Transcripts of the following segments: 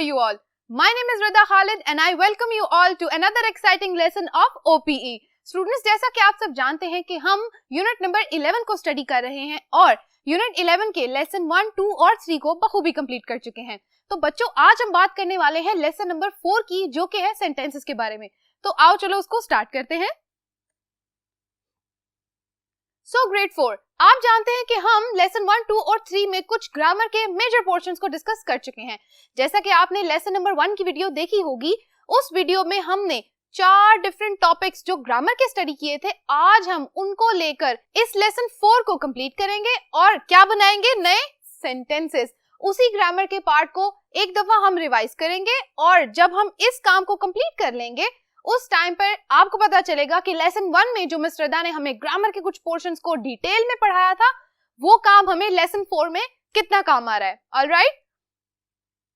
you all? My name is Rida Khalid and I welcome you all to another exciting lesson of OPE. Students, जैसा कि आप सब जानते हैं कि हम यूनिट नंबर 11 को स्टडी कर रहे हैं और यूनिट 11 के लेसन 1, 2 और 3 को बखूबी कंप्लीट कर चुके हैं। तो बच्चों, आज हम बात करने वाले हैं लेसन नंबर 4 की, जो कि है सेंटेंसेस के बारे में। तो आओ चलो उसको स्टार्ट करते हैं। सो ग्रेड 4, आप जानते हैं कि हम लेसन 1, 2 और 3 में कुछ ग्रामर के मेजर पोर्शंस को डिस्कस कर चुके हैं। जैसा कि आपने लेसन नंबर 1 की वीडियो देखी होगी, उस वीडियो में हमने 4 डिफरेंट टॉपिक्स जो ग्रामर के स्टडी किए थे, आज हम उनको लेकर इस लेसन 4 को कंप्लीट करेंगे और क्या बनाएंगे, नए सेंटेंसेस। उसी ग्रामर के पार्ट को एक दफा हम रिवाइज करेंगे और जब हम इस काम को कंप्लीट कर लेंगे, उस टाइम पर आपको पता चलेगा कि लेसन 1 में जो मिस रदा ने हमें ग्रामर के कुछ पोर्शंस को डिटेल में पढ़ाया था, वो काम हमें लेसन 4 में कितना काम आ रहा है। ऑलराइट,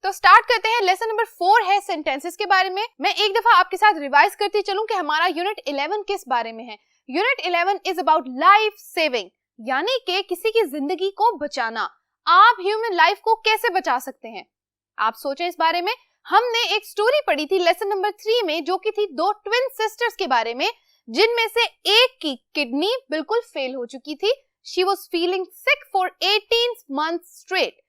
तो स्टार्ट करते हैं। लेसन नंबर 4 है सेंटेंसेस के बारे में। मैं एक दफा आपके साथ रिवाइज करती चलूं कि हमारा यूनिट 11 किस बारे में है। Unit 11 is about life saving, यानी कि किसी की जिंदगी को बचाना। आप ह्यूमन लाइफ को कैसे बचा सकते हैं, आप सोचें इस बारे में। हमने एक स्टोरी पढ़ी थी लेसन नंबर 3 में, जो कि थी 2 ट्विन सिस्टर्स के बारे में, जिनमें से एक की किडनी बिल्कुल फेल हो चुकी थी। She was feeling sick for 18 months straight.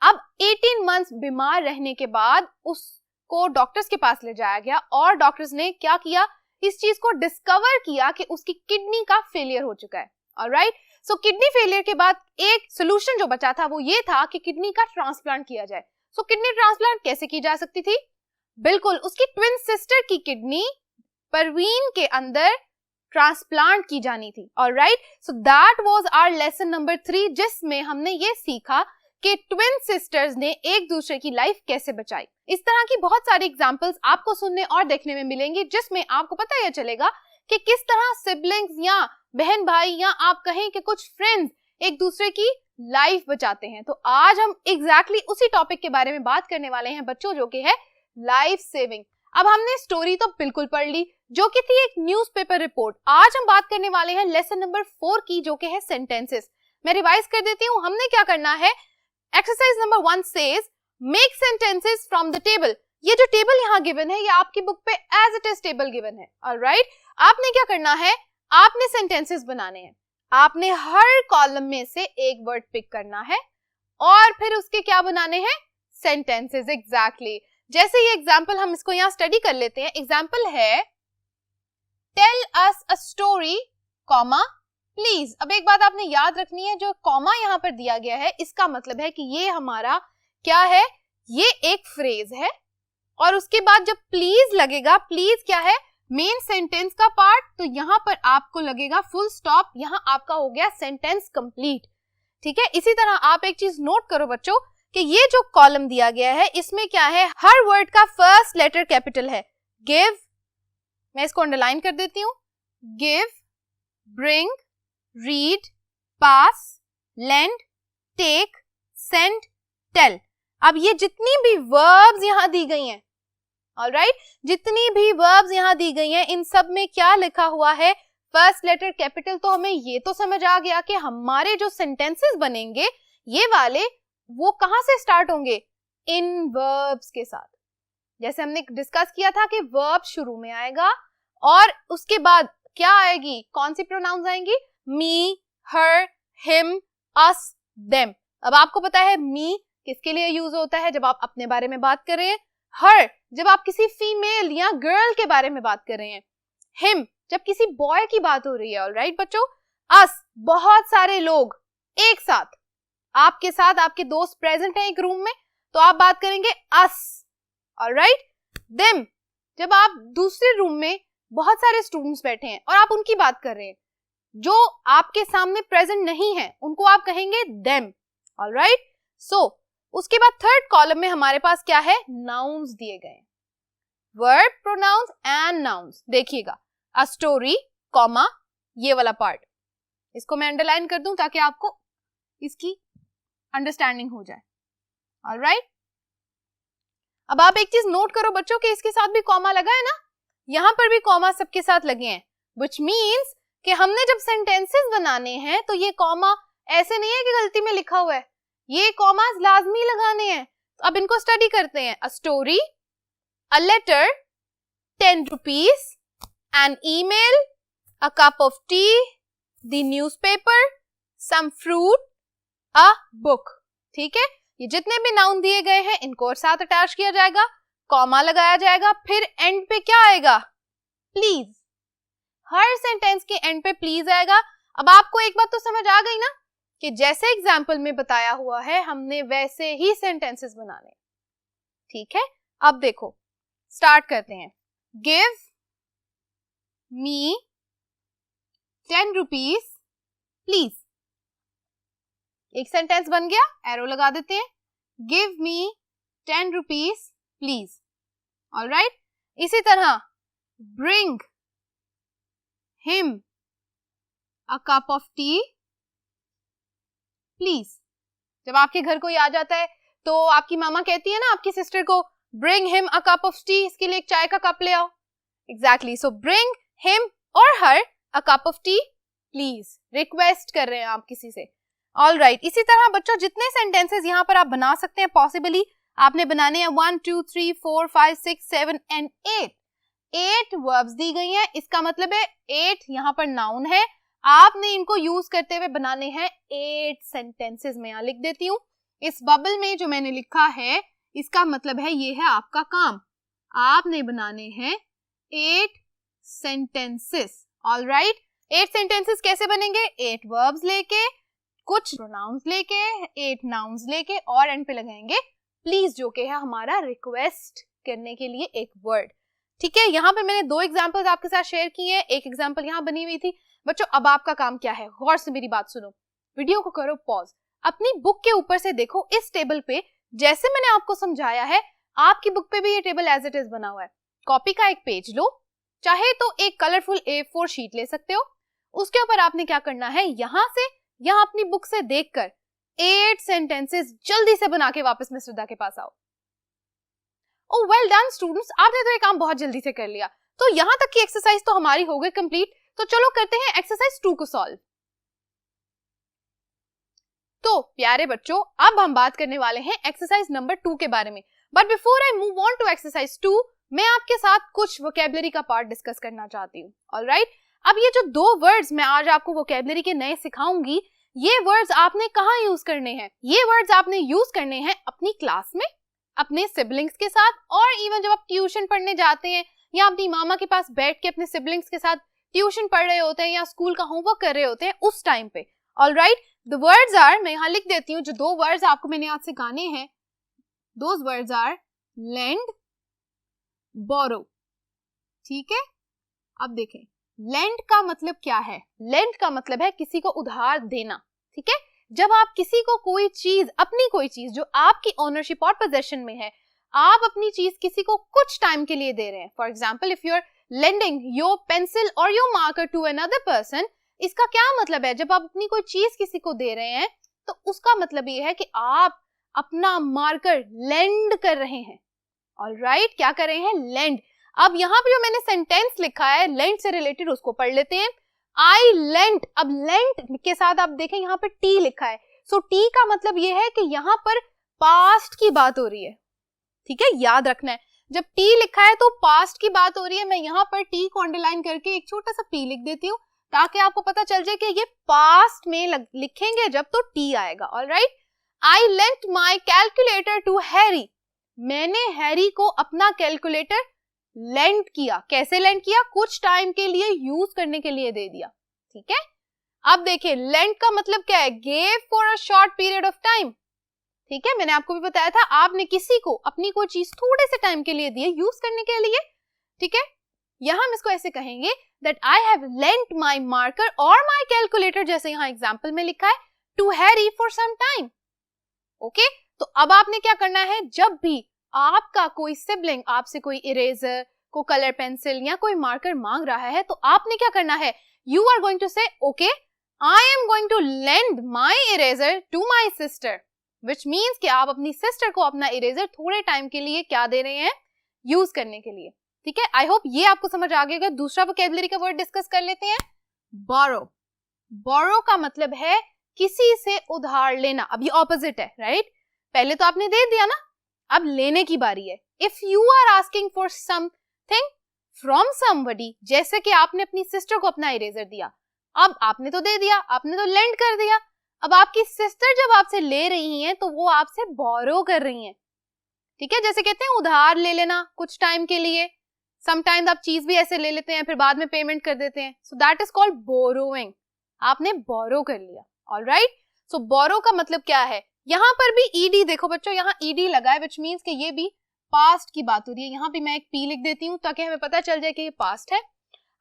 अब 18 मंथ्स बीमार रहने के बाद उसको डॉक्टर्स के पास ले जाया गया और डॉक्टर्स ने क्या किया, इस चीज को डिस्कवर किया कि उसकी किडनी का फेलियर हो चुका है। ऑलराइट, सो किडनी फेलियर के बाद एक सोल्यूशन जो बचा था वो ये था कि किडनी का ट्रांसप्लांट किया जाए। सो किडनी ट्रांसप्लांट कैसे की जा सकती थी? बिल्कुल, उसकी ट्विन सिस्टर की किडनी परवीन के अंदर ट्रांसप्लांट की जानी थी। Alright, so that was our lesson number 3, जिसमें हमने ये सीखा कि ट्विन सिस्टर्स ने एक दूसरे की लाइफ कैसे बचाई। इस तरह की बहुत सारी एग्जांपल्स आपको सुनने और देखने में मिलेंगी, जिसमें आपको पता यह चलेगा कि किस तरह सिबलिंग्स या बहन भाई या आप कहें कि कुछ फ्रेंड्स एक दूसरे की लाइफ बचाते हैं। तो आज हम एग्जैक्टली उसी टॉपिक के बारे में बात करने वाले हैं बच्चों, जो कि है लाइफ सेविंग। अब हमने स्टोरी तो बिल्कुल पढ़ ली, जो कि थी एक न्यूज़पेपर रिपोर्ट। आज हम बात करने वाले हैं लेसन नंबर 4 की, जो कि है सेंटेंसेस। मैं रिवाइज कर देती हूँ। हमने क्या करना है, exercise number 1 says make sentences from the table. ये जो टेबल यहाँ गिवन है, ये आपकी बुक पे as it is table given है। ऑलराइट, आपने क्या करना है, आपने सेंटेंसेस बनाने हैं। आपने हर कॉलम में से एक वर्ड पिक करना है और फिर उसके क्या बनाने हैं, सेंटेंसेस। एग्जैक्टली, जैसे ये एग्जाम्पल हम इसको यहाँ स्टडी कर लेते हैं। एग्जाम्पल है tell us a story comma please. अब एक बात आपने याद रखनी है, जो कॉमा यहाँ पर दिया गया है, इसका मतलब है कि ये हमारा क्या है, ये एक फ्रेज है और उसके बाद जब प्लीज लगेगा, प्लीज क्या है, मेन सेंटेंस का पार्ट, तो यहाँ पर आपको लगेगा फुल स्टॉप। यहाँ आपका हो गया सेंटेंस कंप्लीट। ठीक है, इसी तरह आप एक चीज नोट करो बच्चों कि ये जो कॉलम दिया गया है, इसमें क्या है, हर वर्ड का फर्स्ट लेटर कैपिटल है। गिव, मैं इसको अंडरलाइन कर देती हूँ। गिव, ब्रिंग, रीड, पास, लेंड, टेक, सेंड, टेल। अब ये जितनी भी वर्ब्स यहाँ दी गई हैं, ऑलराइट, जितनी भी वर्ब्स यहाँ दी गई हैं, इन सब में क्या लिखा हुआ है, फर्स्ट लेटर कैपिटल। तो हमें ये तो समझ आ गया कि हमारे जो सेंटेंसेस बनेंगे ये वाले, वो कहाँ से स्टार्ट होंगे, इन वर्ब्स के साथ। जैसे हमने डिस्कस किया था कि वर्ब शुरू में आएगा और उसके बाद क्या आएगी, कौन सी प्रोनाउंस आएंगी, मी, हर, हिम, अस, देम। अब आपको पता है मी किसके लिए यूज होता है, जब आप अपने बारे में बात कर रहे हैं। हर, जब आप किसी फीमेल या गर्ल के बारे में बात कर रहे हैं। हिम, जब किसी बॉय की बात हो रही है। ऑलराइट बच्चों, अस, बहुत सारे लोग एक साथ, आपके साथ आपके दोस्त प्रेजेंट हैं एक रूम में, तो आप बात करेंगे अस। ऑलराइट, देम, जब आप दूसरे रूम में बहुत सारे स्टूडेंट्स बैठे हैं और आप उनकी बात कर रहे हैं, जो आपके सामने प्रेजेंट नहीं है, उनको आप कहेंगे देम। ऑलराइट, सो उसके बाद थर्ड कॉलम में हमारे पास क्या है, नाउन्स दिए गए, वर्ब, प्रोनाउंस एंड नाउन्स। देखिएगा, अ स्टोरी कॉमा ये वाला पार्ट, इसको मैं अंडरलाइन कर दूं ताकि आपको इसकी अंडरस्टैंडिंग हो जाए। ऑलराइट, अब आप एक चीज नोट करो बच्चों कि इसके साथ भी कॉमा लगा है ना, यहाँ पर भी कॉमा सबके साथ लगे हैं, व्हिच मींस कि हमने जब सेंटेंसेस बनाने हैं तो ये कॉमा ऐसे नहीं है कि गलती में लिखा हुआ है, ये कॉमास लाजमी लगाने हैं। अब इनको स्टडी करते हैं. A story, a letter, 10 rupees, an email, a cup of tea, the newspaper, some fruit, a book. ठीक है, ये जितने भी नाउन दिए गए हैं इनको और साथ अटैच किया जाएगा, कॉमा लगाया जाएगा, फिर एंड पे क्या आएगा? प्लीज. हर सेंटेंस के एंड पे प्लीज आएगा. अब आपको एक बात तो समझ आ गई ना कि जैसे एग्जाम्पल में बताया हुआ है हमने वैसे ही सेंटेंसेस बनाने. ठीक है, अब देखो स्टार्ट करते हैं. Give me 10 rupees please. एक सेंटेंस बन गया, एरो लगा देते हैं. Give me 10 rupees please. Alright. इसी तरह bring him a cup of tea please. जब आपके घर कोई आ जाता है तो आपकी मामा कहती है ना आपकी सिस्टर को, bring him a cup of T, इसके लिए एक चाय का कप ले आओ. एग्जैक्टली. सो ब्रिंग हिम और her a cup of tea please. Request कर रहे हैं आप किसी से. ऑलराइट. इसी तरह बच्चों जितने सेंटेंसेस यहाँ पर आप बना सकते हैं पॉसिबली आपने बनाने हैं 1 2 3 4 5 6 7 एंड 8 वर्ब्स दी गई हैं. इसका मतलब है 8 यहाँ पर नाउन है. आपने इनको यूज करते हुए बनाने हैं 8 सेंटेंसेस. में यहाँ लिख देती हूँ इस बबल में जो मैंने लिखा है, इसका मतलब है ये है आपका काम. आपने बनाने हैं 8 सेंटेंसेस. ऑलराइट. 8 सेंटेंसेस कैसे बनेंगे? 8 वर्ब्स लेके, कुछ प्रोनाउंस लेके, 8 नाउन्स लेके और एंड पे लगाएंगे प्लीज, जो कि है हमारा रिक्वेस्ट करने के लिए एक वर्ड. ठीक है, यहाँ पे मैंने 2 एग्जांपल्स आपके साथ शेयर किए हैं. एक एग्जांपल यहाँ बनी हुई थी. बच्चों अब आपका काम क्या है, गौर से मेरी बात सुनो, वीडियो को करो पॉज, अपनी बुक के ऊपर से देखो इस टेबल पे जैसे मैंने आपको समझाया है आपकी बुक पे भी ये टेबल एज इट इज बना हुआ है. कॉपी का एक पेज लो, चाहे तो एक कलरफुल A4 शीट ले सकते हो. उसके ऊपर आपने क्या करना है, यहाँ से यहाँ अपनी बुक से देखकर 8 सेंटेंसेस जल्दी से बना के वापस मिस श्रद्धा के पास आओ. ओह वेल डन स्टूडेंट्स, आपने तो ये काम बहुत जल्दी से कर लिया. तो यहाँ तक की एक्सरसाइज तो हमारी हो गई कंप्लीट. तो चलो करते हैं एक्सरसाइज 2 को सॉल्व. तो प्यारे बच्चों अब हम बात करने वाले हैं एक्सरसाइज नंबर 2 के बारे में. But before I move on to exercise 2, मैं आपके साथ कुछ वोकैबुलरी का पार्ट डिस्कस करना चाहती हूँ. ऑलराइट. अब ये जो 2 वर्ड्स मैं आज आपको वोकैबुलरी के नए सिखाऊंगी, ये वर्ड्स आपने कहाँ यूज करने हैं? ये वर्ड्स आपने यूज करने हैं अपनी क्लास में, अपने सिबलिंग्स के साथ, और इवन जब आप ट्यूशन पढ़ने जाते हैं या अपनी मामा के पास बैठ के अपने सिबलिंग्स के साथ ट्यूशन पढ़ रहे होते हैं या स्कूल का होमवर्क कर रहे होते हैं उस टाइम पे. ऑलराइट. द वर्ड्स आर, मैं यहाँ लिख देती हूँ जो 2 वर्ड्स आपको मैंने आज सिखाने हैं. दोज वर्ड्स आर लेंड, बोरो. ठीक है, अब देखें लेंड का मतलब क्या है. लेंड का मतलब है किसी को उधार देना. ठीक है, जब आप किसी को कोई चीज, अपनी कोई चीज जो आपकी ओनरशिप और पोजेशन में है, आप अपनी चीज किसी को कुछ टाइम के लिए दे रहे हैं. For example if you are lending your pencil और your marker to another person, इसका क्या मतलब है? जब आप अपनी कोई चीज किसी को दे रहे हैं तो उसका मतलब ये है कि आप अपना मार्कर लेंड कर रहे हैं. ऑलराइट. क्या कर रहे हैं? लेंड. अब यहाँ पे जो मैंने सेंटेंस लिखा है लेंड से रिलेटेड उसको पढ़ लेते हैं. आई लेंट. अब लेंट के साथ आप देखें यहाँ पे टी लिखा है. सो टी का मतलब ये है कि यहाँ पर पास्ट की बात हो रही है. ठीक है, याद रखना है जब टी लिखा है तो पास्ट की बात हो रही है. मैं यहाँ पर टी को अंडरलाइन करके एक छोटा सा पी लिख देती हूँ ताकि आपको पता चल जाए कि ये पास्ट में लिखेंगे जब तो टी आएगा. Alright. I lent my calculator to Harry. मैंने हैरी को अपना कैलकुलेटर लेंड किया. कैसे लेंड किया? कुछ टाइम के लिए यूज करने के लिए दे दिया. ठीक है, अब देखिए लेंड का मतलब क्या है? Gave for a short period of time. ठीक है, मैंने आपको भी बताया था आपने किसी को अपनी कोई चीज थोड़े से टाइम के लिए दी है यूज करने के लिए. ठीक है, यहां हम इसको ऐसे कहेंगे that I have lent my marker और माई कैलकुलेटर, जैसे यहाँ एग्जाम्पल में लिखा है, to Harry for some time. Okay, तो अब आपने क्या करना है, जब भी आपका कोई सिबलिंग आपसे कोई इरेजर, को कलर पेंसिल या कोई मार्कर मांग रहा है तो आपने क्या करना है, you are going to say okay I am going to lend my eraser to my sister, which means कि आप अपनी सिस्टर को अपना इरेजर थोड़े टाइम के लिए क्या दे रहे हैं, यूज करने के लिए. ठीक है, आई होप ये आपको समझ आ गया. दूसरा वोकैबुलरी का वर्ड डिस्कस कर लेते हैं, बोरो. बोरो का मतलब है किसी से उधार लेना. अब ये ऑपोजिट है, राइट? पहले तो आपने दे दिया ना, अब लेने की बारी है। If you are asking for something from somebody, जैसे कि आपने अपनी सिस्टर को अपना इरेजर दिया, अब आपने तो दे दिया, आपने तो लेंड कर दिया, अब आपकी सिस्टर जब आपसे ले रही हैं तो वो आपसे बोरो कर रही हैं, ठीक है। जैसे कहते हैं उधार ले लेना कुछ टाइम के लिए, समटाइम्स आप चीज भी ऐसे ले लेते हैं फिर बाद में पेमेंट कर देते हैं, so that is called borrowing. आपने बोरो कर लिया, ऑलराइट। सो बोरो का मतलब क्या है, यहाँ पर भी ईडी देखो बच्चों, यहाँ ईडी लगा है विच मीन्स कि ये भी पास्ट की बात हो रही है। यहाँ पे मैं एक पी लिख देती हूँ ताकि हमें पता चल जाए कि ये पास्ट है।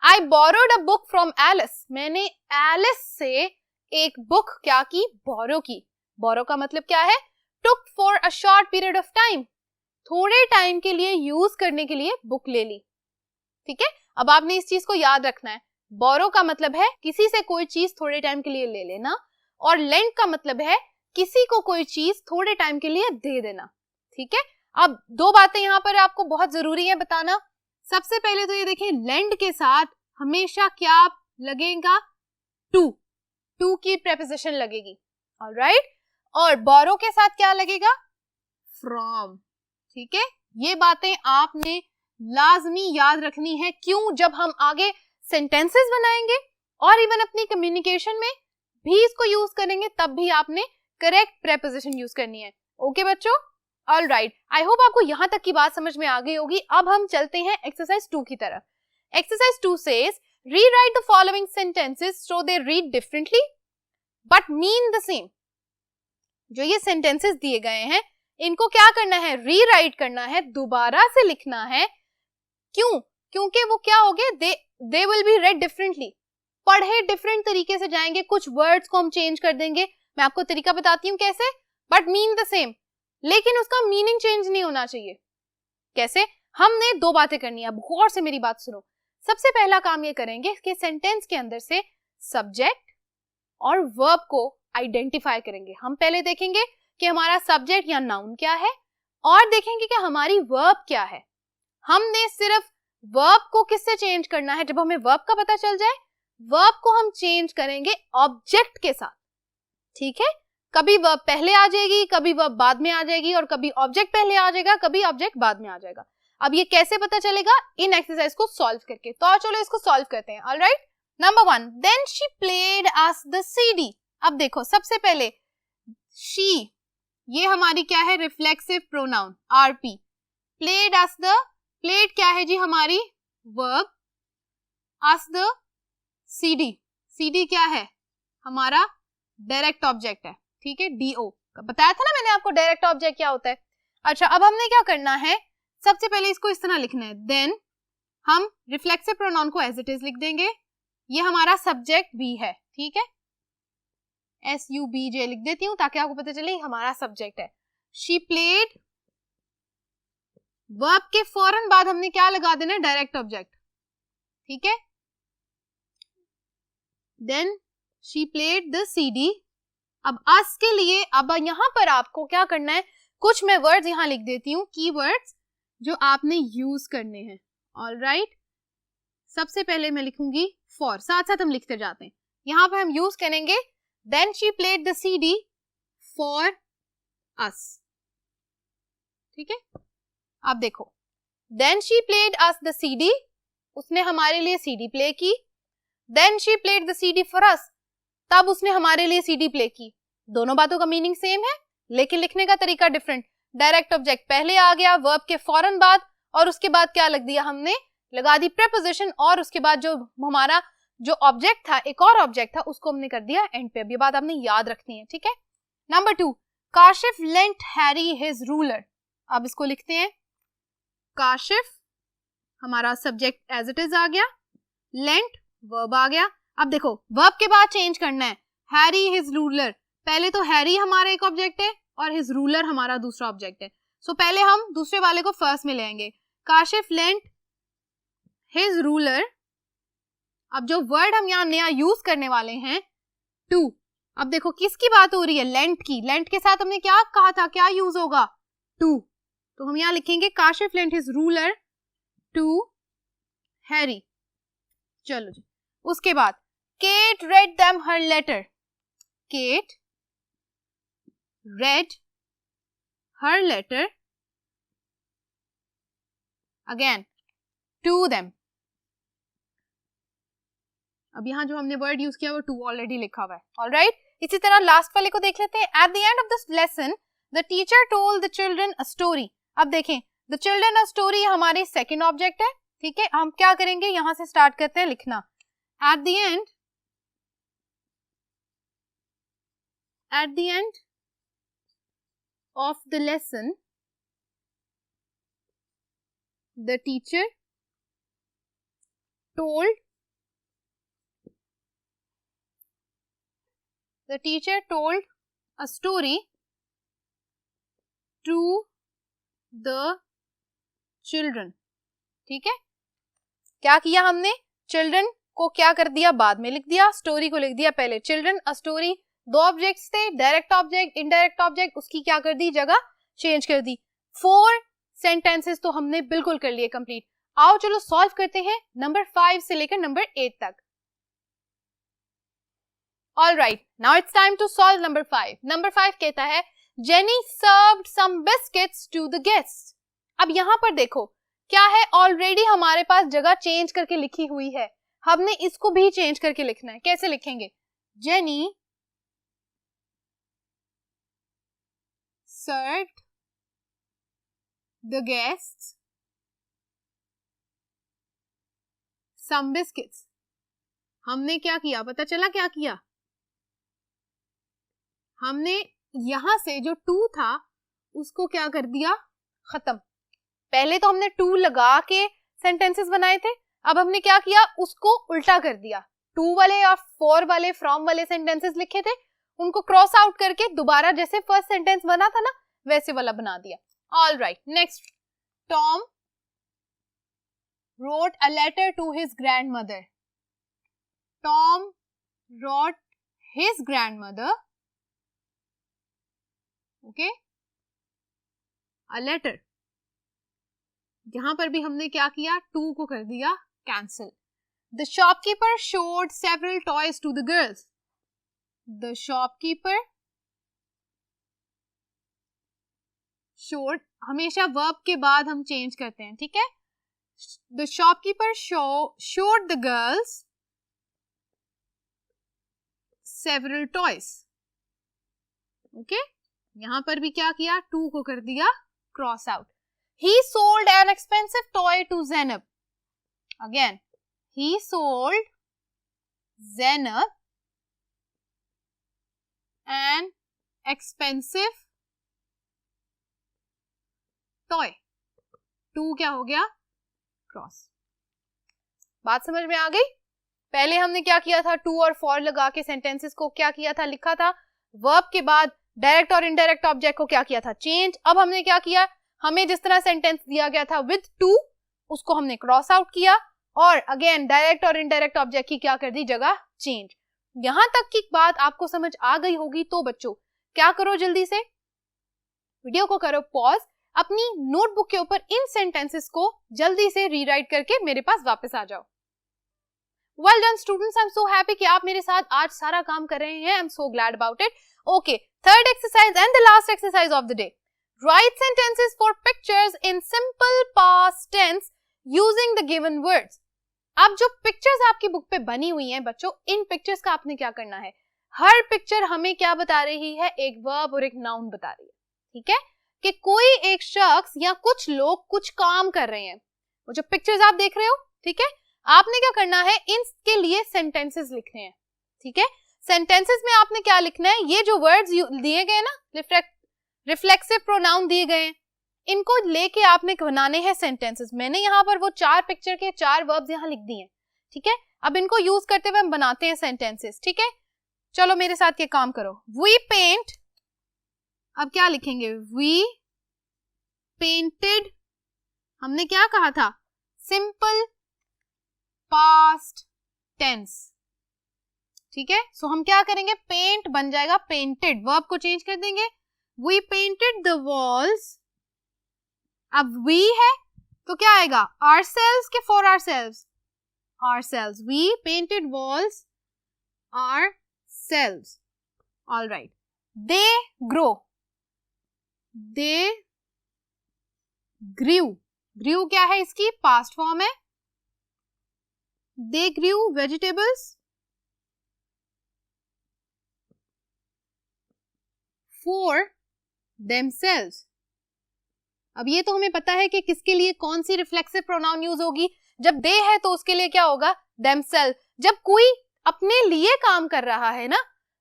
I borrowed a book from Alice, मैंने एलिस से एक बुक क्या की, बोरो की। बोरो का मतलब क्या है, टुक for a short period of time, थोड़े टाइम के लिए यूज करने के लिए बुक ले ली, ठीक है। अब आपने इस चीज को याद रखना है, बोरो का मतलब है किसी से कोई चीज थोड़े टाइम के लिए ले लेना, और लेंड का मतलब है किसी को कोई चीज थोड़े टाइम के लिए दे देना, ठीक है। अब दो बातें यहाँ पर आपको बहुत जरूरी है बताना। सबसे पहले तो ये देखिए, लेंड के साथ हमेशा क्या लगेगा, टू की प्रेपोजिशन लगेगी, ऑलराइट। और बोरो के साथ क्या लगेगा, फ्रॉम, ठीक है। ये बातें आपने लाजमी याद रखनी है। क्यों, जब हम आगे सेंटेंसेस बनाएंगे और इवन अपनी कम्युनिकेशन में भी इसको यूज करेंगे तब भी आपने करेक्ट प्रेपोजिशन यूज करनी है। ओके बच्चों, ऑलराइट। आई होप आपको यहां तक की बात समझ में आ गई होगी। अब हम चलते हैं एक्सरसाइज 2 की तरफ। Exercise 2 says rewrite the following sentences so they read differently but mean the same. जो ये सेंटेंसेस दिए गए हैं इनको क्या करना है, रीराइट करना है, दोबारा से लिखना है। क्यों, क्योंकि वो क्या हो गए, they will be red differently, पढ़े डिफरेंट तरीके से जाएंगे, कुछ वर्ड्स को हम चेंज कर देंगे, मैं आपको तरीका बताती हूँ कैसे, बट मीन द सेम, लेकिन उसका मीनिंग चेंज नहीं होना चाहिए। कैसे, हमने दो बातें करनी है, अब गौर से मेरी बात सुनो। सबसे पहला काम ये करेंगे कि सेंटेंस के अंदर से सब्जेक्ट और वर्ब को आइडेंटिफाई करेंगे। हम पहले देखेंगे कि हमारा सब्जेक्ट या नाउन क्या है और देखेंगे कि हमारी वर्ब क्या है। हमने सिर्फ वर्ब को किससे चेंज करना है, जब हमें वर्ब का पता चल जाए, वर्ब को हम चेंज करेंगे ऑब्जेक्ट के साथ, ठीक है। कभी वर्ब पहले आ जाएगी, कभी वर्ब बाद में आ जाएगी, और कभी ऑब्जेक्ट पहले आ जाएगा, कभी ऑब्जेक्ट बाद में आ जाएगा। अब ये कैसे पता चलेगा, इन एक्सरसाइज को सॉल्व करके। तो चलो इसको सॉल्व करते हैं। Alright, number 1, then she played us the CD. अब देखो, सबसे पहले शी, ये हमारी क्या है, reflexive pronoun RP. Played us the, played क्या है जी हमारी verb, us the CD, CD क्या है हमारा डायरेक्ट ऑब्जेक्ट है, ठीक है, डीओ। बताया था ना मैंने आपको डायरेक्ट ऑब्जेक्ट क्या होता है। अच्छा, अब हमने क्या करना है, सबसे पहले इसको इस तरह लिखना है, देन हम रिफ्लेक्सिव प्रोनाउन को एज इट इज लिख देंगे। ये हमारा सब्जेक्ट भी है, ठीक है, SUBJ लिख देती हूं ताकि आपको पता चले हमारा सब्जेक्ट है। शी प्लेड, वर्ब के फौरन बाद हमने क्या लगा देना, डायरेक्ट ऑब्जेक्ट, ठीक है। Then she played the CD। अब अस के लिए अब यहां पर आपको क्या करना है, कुछ मैं वर्ड्स यहां लिख देती हूँ, कीवर्ड्स जो आपने यूज करने हैं। ऑलराइट, सबसे पहले मैं लिखूंगी फॉर, साथ साथ हम लिखते जाते हैं। यहां पर हम यूज करेंगे then she played the CD for us, ठीक है। अब देखो, then she played us the CD, उसने हमारे लिए CD प्ले की। Then she played the CD for us, तब उसने हमारे लिए CD प्ले की। दोनों बातों का मीनिंग सेम है लेकिन लिखने का तरीका डिफरेंट। डायरेक्ट ऑब्जेक्ट पहले आ गया वर्ब के फौरन बाद, और उसके बाद क्या लग दिया, हमने लगा दी प्रेपोजिशन, और उसके बाद जो हमारा जो ऑब्जेक्ट था, एक और ऑब्जेक्ट था, उसको हमने कर दिया एंड पे। अब ये बात आपने याद रखनी है, ठीक है। Number 2, Kashif lent Harry his ruler. अब इसको लिखते हैं, काशिफ हमारा सब्जेक्ट एज इट इज आ गया, लेंट वर्ब आ गया। अब देखो, वर्ब के बाद चेंज करना है, हैरी हिज रूलर। पहले तो हैरी हमारा एक ऑब्जेक्ट है और हिज रूलर हमारा दूसरा ऑब्जेक्ट है, सो पहले हम दूसरे वाले को फर्स्ट में लेंगे। Kashif lent his ruler. अब जो वर्ड हम यहाँ नया यूज करने वाले हैं, टू। अब देखो किसकी बात हो रही है, लेंट की। लेंट के साथ हमने क्या कहा था, क्या यूज होगा, टू। तो हम यहाँ लिखेंगे Kashif lent his ruler to Harry. चलो जी, उसके बाद Kate read them her letter. Kate read her letter again to them. अब यहाँ जो हमने वर्ड यूज किया वो टू ऑलरेडी लिखा हुआ है। ऑलराइट, इसी तरह लास्ट वाले को देख लेते हैं। At the end of this lesson the teacher told the children a story. अब देखें, द चिल्ड्रन अ स्टोरी हमारी सेकेंड ऑब्जेक्ट है, ठीक है। हम क्या करेंगे, यहां से स्टार्ट करते हैं लिखना। At the end of the lesson the teacher told a story to the children। ठीक है, क्या किया हमने, चिल्ड्रन को क्या कर दिया, बाद में लिख दिया, स्टोरी को लिख दिया पहले। चिल्ड्रन अ स्टोरी, दो ऑब्जेक्ट्स थे, डायरेक्ट ऑब्जेक्ट, इनडायरेक्ट ऑब्जेक्ट, उसकी क्या कर दी, जगह चेंज कर दी। 4 सेंटेंसेस तो हमने बिल्कुल कर लिए कंप्लीट। आओ चलो सॉल्व करते हैं नंबर 5 से लेकर नंबर 8 तक। All right, now it's time to solve number 5. Number 5 कहता है Jenny served some biscuits to the guests. अब यहाँ पर देखो क्या है, ऑलरेडी हमारे पास जगह चेंज करके लिखी हुई है, हमने इसको भी चेंज करके लिखना है। कैसे लिखेंगे, Jenny served the guests some biscuits। हमने क्या किया, पता चला क्या किया, हमने यहां से जो टू था उसको क्या कर दिया, खत्म। पहले तो हमने टू लगा के सेंटेंसेस बनाए थे, अब हमने क्या किया, उसको उल्टा कर दिया। टू वाले और फोर वाले फ्रॉम वाले सेंटेंसेस लिखे थे, उनको क्रॉस आउट करके दोबारा जैसे फर्स्ट सेंटेंस बना था ना वैसे वाला बना दिया। All right, next, Tom wrote a letter to his grandmother. Tom wrote his grandmother, okay, a letter। यहां पर भी हमने क्या किया, टू को कर दिया cancel. The shopkeeper showed several toys to the girls. The shopkeeper showed, हमेशा वर्ब के बाद हम चेंज करते हैं, ठीक है। The shopkeeper showed the girls several toys, okay। यहां पर भी क्या किया, टू को कर दिया cross out. He sold an expensive toy to Zainab. Again, he sold Zainab an expensive toy. Two क्या हो गया, क्रॉस। बात समझ में आ गई। पहले हमने क्या किया था, टू और फॉर लगा के सेंटेंसेस को क्या किया था, लिखा था। वर्ब के बाद डायरेक्ट और इनडायरेक्ट ऑब्जेक्ट को क्या किया था, चेंज। अब हमने क्या किया, हमें जिस तरह सेंटेंस दिया गया था विद टू, उसको हमने क्रॉस आउट किया और अगेन डायरेक्ट और इनडायरेक्ट ऑब्जेक्ट की क्या कर दी, जगह चेंज। यहां तक की बात आपको समझ आ गई होगी तो बच्चों क्या करो, जल्दी से वीडियो को करो पॉज, अपनी नोटबुक के ऊपर इन सेंटेंसेस को जल्दी से रीराइट करके मेरे पास वापस आ जाओ। Well done students, I am so happy कि आप मेरे साथ आज सारा काम कर रहे हैं। I am so glad about it. Okay, third exercise and the last exercise of the day. Write sentences for pictures in simple past tense using the given words. अब जो पिक्चर्स आपकी बुक पे बनी हुई हैं बच्चों, इन पिक्चर्स का आपने क्या करना है, हर पिक्चर हमें क्या बता रही है, एक वर्ब और एक नाउन बता रही है, ठीक है, कि कोई एक शख्स या कुछ लोग कुछ काम कर रहे हैं। वो जो पिक्चर्स आप देख रहे हो, ठीक है, आपने क्या करना है, इनके लिए सेंटेंसेस लिखने हैं, ठीक है। सेंटेंसेस में आपने क्या लिखना है, ये जो वर्ड्स दिए गए ना, रिफ्लेक्सिव प्रोनाउन दिए गए हैं, इनको लेके आपने बनाने हैं सेंटेंसेस। मैंने यहाँ पर वो 4 पिक्चर के 4 वर्ब्स यहाँ लिख दिए हैं, ठीक है। अब इनको यूज करते हुए हम बनाते हैं सेंटेंसेस, ठीक है। चलो मेरे साथ ये काम करो। वी पेंट, अब क्या लिखेंगे, वी पेंटेड, हमने क्या कहा था, सिंपल पास्ट टेंस, ठीक है। सो हम क्या करेंगे, पेंट बन जाएगा पेंटेड, वर्ब को चेंज कर देंगे। वी पेंटेड द वॉल्स, अब वी है तो क्या आएगा, ourselves के for ourselves, ourselves, we painted walls ourselves। all right, they grow, they grew, ग्रू क्या है इसकी पास्ट फॉर्म है. दे ग्रू वेजिटेबल्स फॉर देमसेल्व्स. अब ये तो हमें पता है कि किसके लिए कौन सी रिफ्लेक्सिव प्रोनाउन यूज होगी. जब दे है तो उसके लिए क्या होगा देमसेल्व. जब कोई अपने लिए काम कर रहा है ना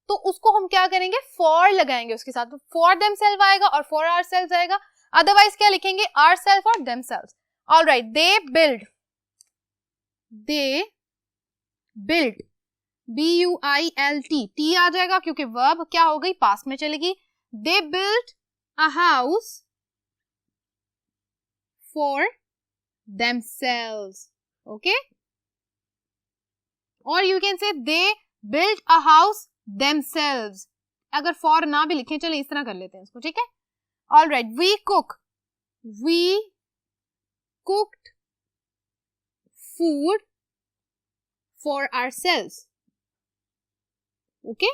तो उसको हम क्या करेंगे फॉर लगाएंगे उसके साथ. फॉर देमसेल्व आएगा और फॉर आवरसेल्व्स आएगा. अदरवाइज क्या लिखेंगे आवरसेल्फ और themselves. Alright. They build BUILT T आ जाएगा क्योंकि वर्ब क्या हो गई पास्ट में चलेगी. They build a house for themselves. Okay, or you can say they built a house themselves. अगर for ना भी लिखें चले इस तरह कर लेते हैं इसको. ठीक है. All right. We cooked food for ourselves. Okay,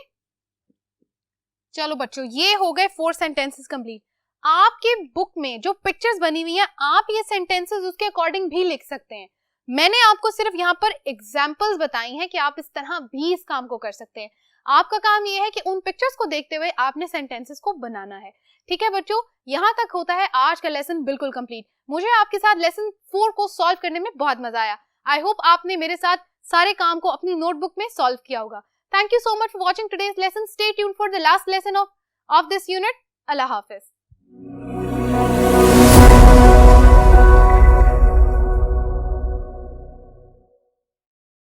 चलो बच्चों ये हो गए 4 सेंटेंसेस कंप्लीट. आपके बुक में जो पिक्चर्स बनी हुई हैं आप ये सेंटेंसेस उसके अकॉर्डिंग भी लिख सकते हैं. मैंने आपको सिर्फ यहाँ पर एग्जांपल्स बताई हैं कि आप इस तरह भी इस काम को कर सकते हैं. आपका काम ये है कि उन पिक्चर्स को देखते हुए आपने सेंटेंसेस को बनाना है. ठीक है बच्चों, यहाँ तक होता है आज का लेसन बिल्कुल कंप्लीट. मुझे आपके साथ लेसन 4 को सॉल्व करने में बहुत मजा आया. आई होप आपने मेरे साथ सारे काम को अपनी नोटबुक में सॉल्व किया होगा. Thank you so much for watching today's lesson. Stay tuned for the last lesson of this unit. Allah Hafiz.